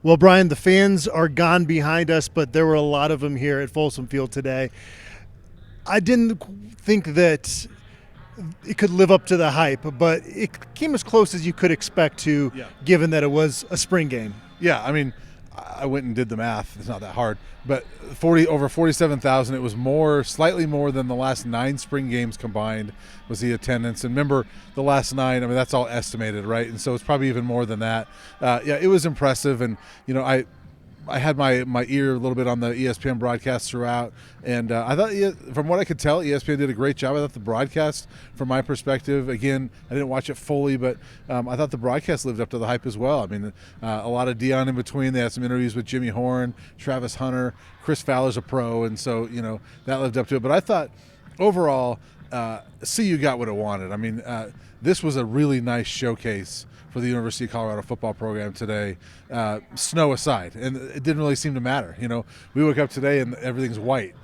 Well, Brian, the fans are gone behind us, but there were a lot of them here at Folsom Field today. I didn't think that it could live up to the hype, but it came as close as you could expect to, given that it was a spring game. Yeah, I mean, I went and did the math. It's not that hard, but over 47,000. It was slightly more than the last 9 spring games combined was the attendance. And remember, the last 9. I mean, that's all estimated, right? And so it's probably even more than that. Yeah, it was impressive, and I had my ear a little bit on the ESPN broadcast throughout, and I thought, from what I could tell, ESPN did a great job. I thought the broadcast, from my perspective, again, I didn't watch it fully, but I thought the broadcast lived up to the hype as well. I mean, a lot of Dion in between. They had some interviews with Jimmy Horn, Travis Hunter, Chris Fowler's a pro, and so, that lived up to it. But I thought, overall, CU got what it wanted. I mean, this was a really nice showcase for the University of Colorado football program today, snow aside, and it didn't really seem to matter. We woke up today and everything's white.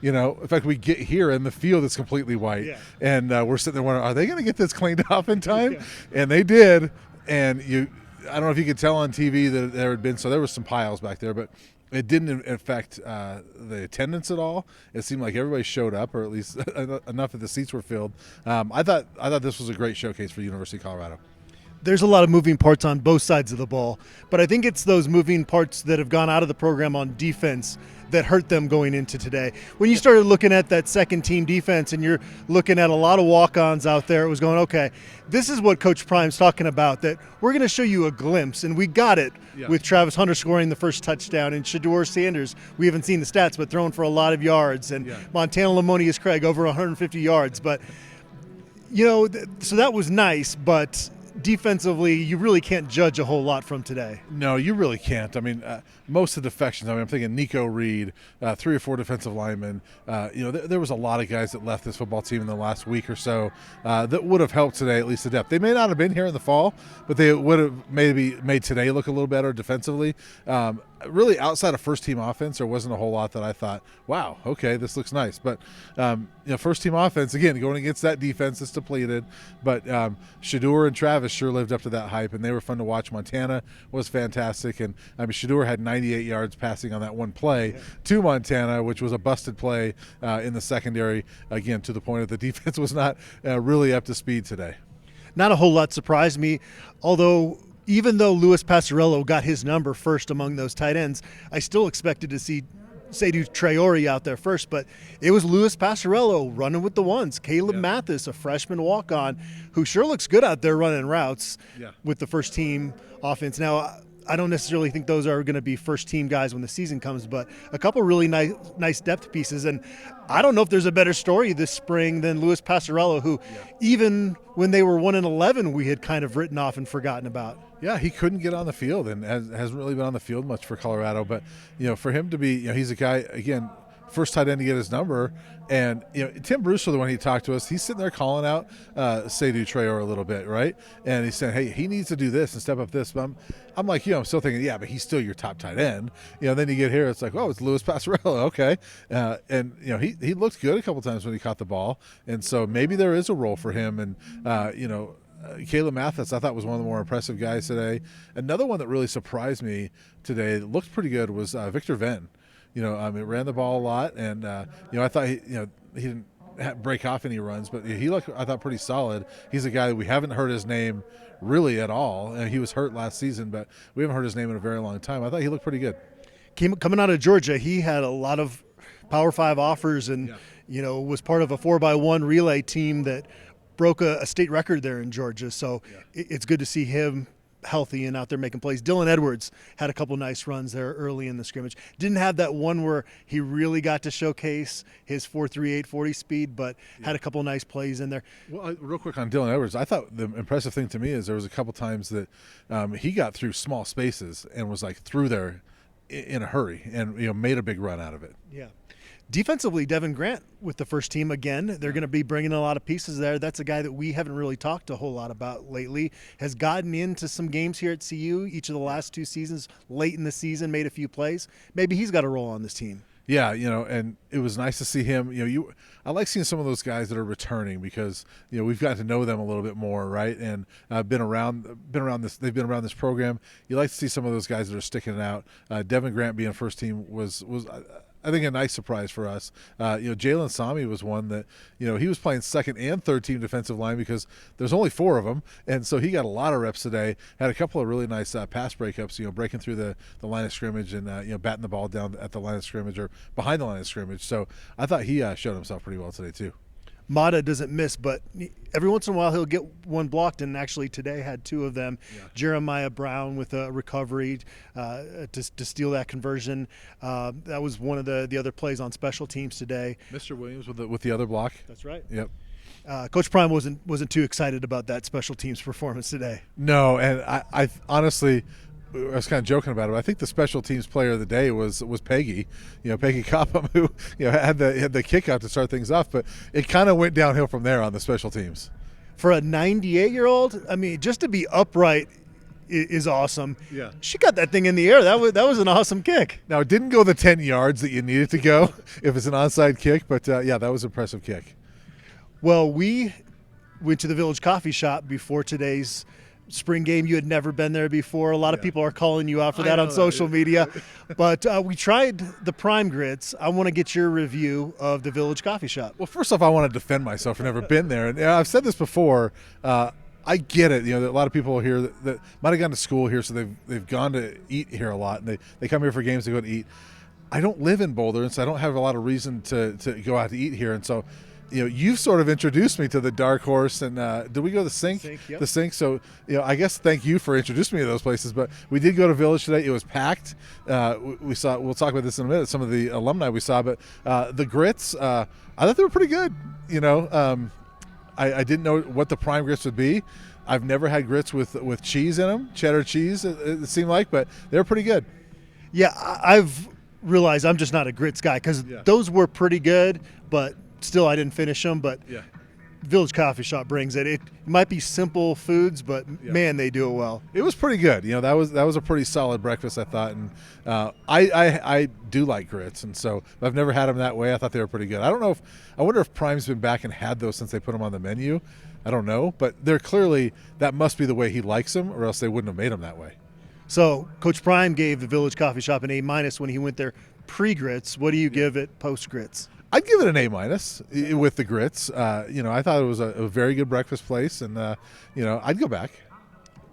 In fact, we get here and the field is completely white, and we're sitting there wondering, are they going to get this cleaned up in time? And they did, and I don't know if you could tell on TV that there had been, so there was some piles back there, but it didn't affect the attendance at all. It seemed like everybody showed up, or at least enough that the seats were filled. I thought this was a great showcase for the University of Colorado. There's a lot of moving parts on both sides of the ball, but I think it's those moving parts that have gone out of the program on defense that hurt them going into today. When you started looking at that second team defense and you're looking at a lot of walk-ons out there, it was going, okay, this is what Coach Prime's talking about, that we're going to show you a glimpse, and we got it with Travis Hunter scoring the first touchdown and Shedeur Sanders. We haven't seen the stats, but throwing for a lot of yards, and Montana Lamonius Craig over 150 yards. But, so that was nice, but defensively, you really can't judge a whole lot from today. No, you really can't. I mean, most of the defections, I'm thinking Nico Reed, 3 or 4 defensive linemen. There was a lot of guys that left this football team in the last week or so that would have helped today, at least the depth. They may not have been here in the fall, but they would have maybe made today look a little better defensively. Really, outside of first-team offense, there wasn't a whole lot that I thought, wow, okay, this looks nice. But, first-team offense, again, going against that defense that's depleted. But Shedeur and Travis sure lived up to that hype, and they were fun to watch. Montana was fantastic. And, Shedeur had 98 yards passing on that one play to Montana, which was a busted play in the secondary, again, to the point that the defense was not really up to speed today. Not a whole lot surprised me, although – even though Louis Passarello got his number first among those tight ends, I still expected to see Seydou Traore out there first, but it was Louis Passarello running with the ones. Caleb Mathis, a freshman walk-on, who sure looks good out there running routes with the first-team offense. Now, I don't necessarily think those are going to be first-team guys when the season comes, but a couple really nice depth pieces. And I don't know if there's a better story this spring than Louis Passarello, who even when they were 1-11, we had kind of written off and forgotten about. Yeah, he couldn't get on the field and hasn't really been on the field much for Colorado. But, for him to be, he's a guy, again, first tight end to get his number. And, Tim Brewster, the one he talked to us, he's sitting there calling out Seydou Traore a little bit, right? And he's saying, hey, he needs to do this and step up this. But I'm like, I'm still thinking, yeah, but he's still your top tight end. Then you get here, it's like, oh, it's Louis Passarello, okay. And, he looked good a couple times when he caught the ball. And so maybe there is a role for him. And, Caleb Mathis, I thought, was one of the more impressive guys today. Another one that really surprised me today, that looked pretty good, was Victor Venn. Ran the ball a lot, and I thought he didn't break off any runs, but he looked, I thought, pretty solid. He's a guy that we haven't heard his name really at all. He was hurt last season, but we haven't heard his name in a very long time. I thought he looked pretty good. Coming out of Georgia, he had a lot of Power 5 offers, and was part of a 4x1 relay team that broke a state record there in Georgia. So it's good to see him healthy and out there making plays. Dylan Edwards had a couple nice runs there early in the scrimmage. Didn't have that one where he really got to showcase his 4.38 40 speed, but had a couple nice plays in there. Well, real quick on Dylan Edwards, I thought the impressive thing to me is there was a couple times that he got through small spaces and was like through there in a hurry and made a big run out of it. Yeah. Defensively, Devin Grant with the first team again. They're going to be bringing a lot of pieces there. That's a guy that we haven't really talked a whole lot about lately. Has gotten into some games here at CU each of the last 2 seasons. Late in the season, made a few plays. Maybe he's got a role on this team. Yeah, and it was nice to see him. I like seeing some of those guys that are returning because we've gotten to know them a little bit more, right? And been around this. They've been around this program. You like to see some of those guys that are sticking it out. Devin Grant being first team was I think a nice surprise for us. Jalen Sami was one that he was playing second and third team defensive line because there's only 4 of them, and so he got a lot of reps today. Had a couple of really nice pass breakups, breaking through the line of scrimmage and batting the ball down at the line of scrimmage or behind the line of scrimmage. So I thought he showed himself pretty well today too. Mata doesn't miss, but every once in a while he'll get one blocked, and actually today had 2 of them. Yeah. Jeremiah Brown with a recovery to steal that conversion. That was one of the other plays on special teams today. Mr. Williams with the other block. That's right. Yep. Coach Prime wasn't too excited about that special teams performance today. No, and I honestly, I was kind of joking about it, but I think the special teams player of the day was Peggy, Peggy Copham, who had the kick out to start things off, but it kind of went downhill from there on the special teams. For a 98-year-old, I mean, just to be upright is awesome. Yeah, she got that thing in the air. That was an awesome kick. Now it didn't go the 10 yards that you needed to go if it's an onside kick, but that was an impressive kick. Well, we went to the Village Coffee Shop before today's spring game. You had never been there before. A lot of people are calling you out for that on social media. But we tried the prime grits. I want to get your review of the Village Coffee Shop. Well, first off, I want to defend myself. I've never been there. And I've said this before. I get it. A lot of people here that might have gone to school here, so they've gone to eat here a lot. And they come here for games to go to eat. I don't live in Boulder, and so I don't have a lot of reason to go out to eat here. And so you've sort of introduced me to the Dark Horse, and did we go to the Sink? Yep. The Sink. So, I guess thank you for introducing me to those places. But we did go to Village today. It was packed. We saw. We'll talk about this in a minute. Some of the alumni we saw, but the grits, I thought they were pretty good. I didn't know what the prime grits would be. I've never had grits with cheese in them, cheddar cheese. It seemed like, but they're pretty good. Yeah, I've realized I'm just not a grits guy because those were pretty good, but still I didn't finish them. But Village Coffee Shop brings it. It might be simple foods, but man, they do it well. It was pretty good. That was a pretty solid breakfast, I thought. And I do like grits, and so I've never had them that way. I thought they were pretty good. I wonder if Prime's been back and had those since they put them on the menu. I don't know, but they're clearly, that must be the way he likes them, or else they wouldn't have made them that way. So Coach Prime gave the Village Coffee Shop an A- when he went there pre-grits. What do you give it post-grits? I'd give it an A- with the grits. I thought it was a very good breakfast place, and I'd go back.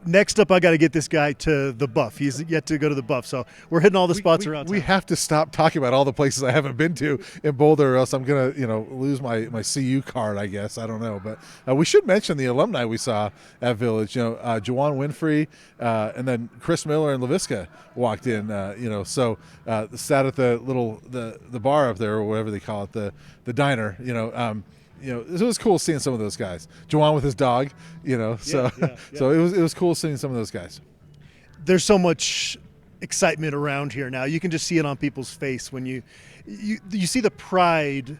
Next up, I got to get this guy to the Buff. He's yet to go to the Buff, so we're hitting all the spots around town. We have to stop talking about all the places I haven't been to in Boulder, or else I'm gonna, lose my CU card, I guess. I don't know, but we should mention the alumni we saw at Village. Juwan Winfrey, and then Chris Miller and LaVisca walked in. Sat at the bar up there, or whatever they call it, the diner. It was cool seeing some of those guys. Juwan with his dog, so it was cool seeing some of those guys. There's so much excitement around here now. You can just see it on people's face when you see the pride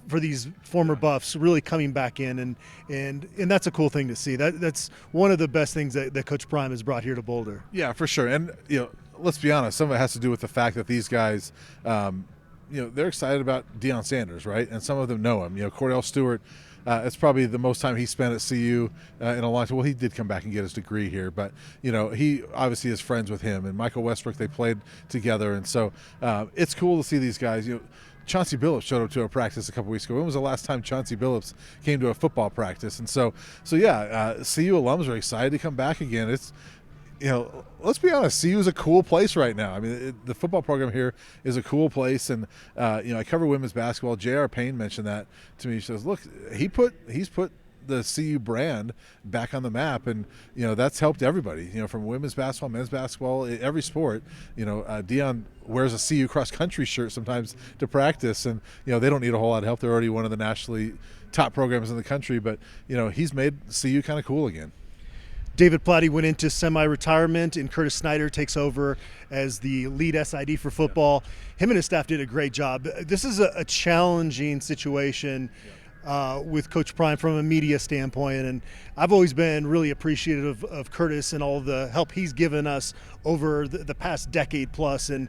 for these former Buffs really coming back in, and that's a cool thing to see. That's one of the best things that Coach Prime has brought here to Boulder. Yeah, for sure. And let's be honest, some of it has to do with the fact that these guys. They're excited about Deion Sanders, right? And some of them know him. Cordell Stewart, it's probably the most time he spent at CU in a long time. Well, he did come back and get his degree here, but, he obviously is friends with him. And Michael Westbrook, they played together. And so it's cool to see these guys. Chauncey Billups showed up to a practice a couple weeks ago. When was the last time Chauncey Billups came to a football practice? And CU alums are excited to come back again. It's let's be honest, CU is a cool place right now. I mean, the football program here is a cool place, and I cover women's basketball. J.R. Payne mentioned that to me. He says, "Look, he's put the CU brand back on the map, and that's helped everybody. From women's basketball, men's basketball, every sport. Deion wears a CU cross country shirt sometimes to practice, and they don't need a whole lot of help. They're already one of the nationally top programs in the country, but he's made CU kind of cool again." David Plotty went into semi-retirement, and Curtis Snyder takes over as the lead SID for football. Him and his staff did a great job. This is a challenging situation with Coach Prime from a media standpoint, and I've always been really appreciative of Curtis and all the help he's given us over the past decade plus, and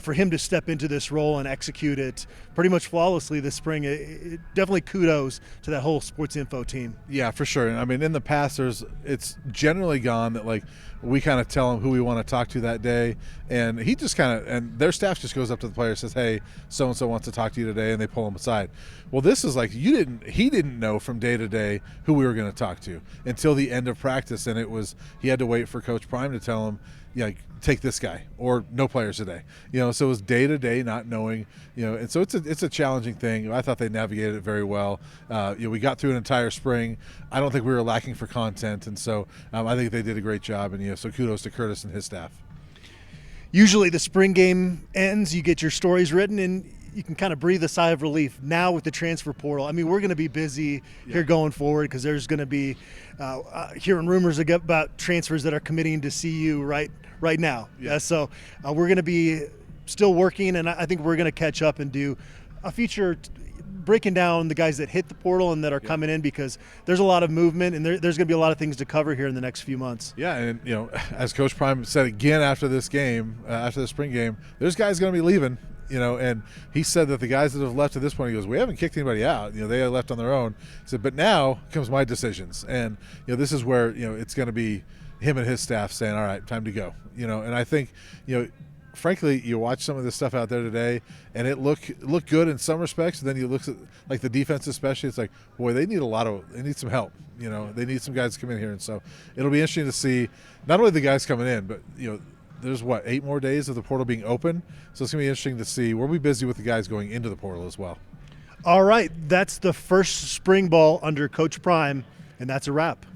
for him to step into this role and execute it pretty much flawlessly this spring, it definitely kudos to that whole sports info team. Yeah, for sure. And I mean, in the past, it's generally gone that like we kind of tell him who we want to talk to that day, and he just kind of, and their staff just goes up to the player and says, hey, so and so wants to talk to you today, and they pull him aside. Well, this is like he didn't know from day to day who we were going to talk to until the end of practice, and he had to wait for Coach Prime to tell him, yeah, take this guy or no players today. So it was day to day, not knowing. And so it's a challenging thing. I thought they navigated it very well. We got through an entire spring. I don't think we were lacking for content, and so I think they did a great job. And so kudos to Curtis and his staff. Usually the spring game ends, you get your stories written, and you can kind of breathe a sigh of relief. Now with the transfer portal, I mean, we're going to be busy here going forward because there's going to be hearing rumors about transfers that are committing to CU right now. So we're going to be still working, and I think we're going to catch up and do a feature breaking down the guys that hit the portal and that are coming in, because there's a lot of movement, and there's going to be a lot of things to cover here in the next few months. Yeah, and as Coach Prime said again after this game, after the spring game, there's guys going to be leaving. And he said that the guys that have left at this point, he goes, we haven't kicked anybody out. They left on their own. He said, but now comes my decisions. And, this is where, it's going to be him and his staff saying, all right, time to go. And I think, frankly, you watch some of this stuff out there today, and it looked good in some respects. And then you look at like the defense, especially. It's like, boy, they need some help. They need some guys to come in here, and so it'll be interesting to see not only the guys coming in, but there's 8 more days of the portal being open, so it's gonna be interesting to see. We'll be busy with the guys going into the portal as well. All right, that's the first spring ball under Coach Prime, and that's a wrap.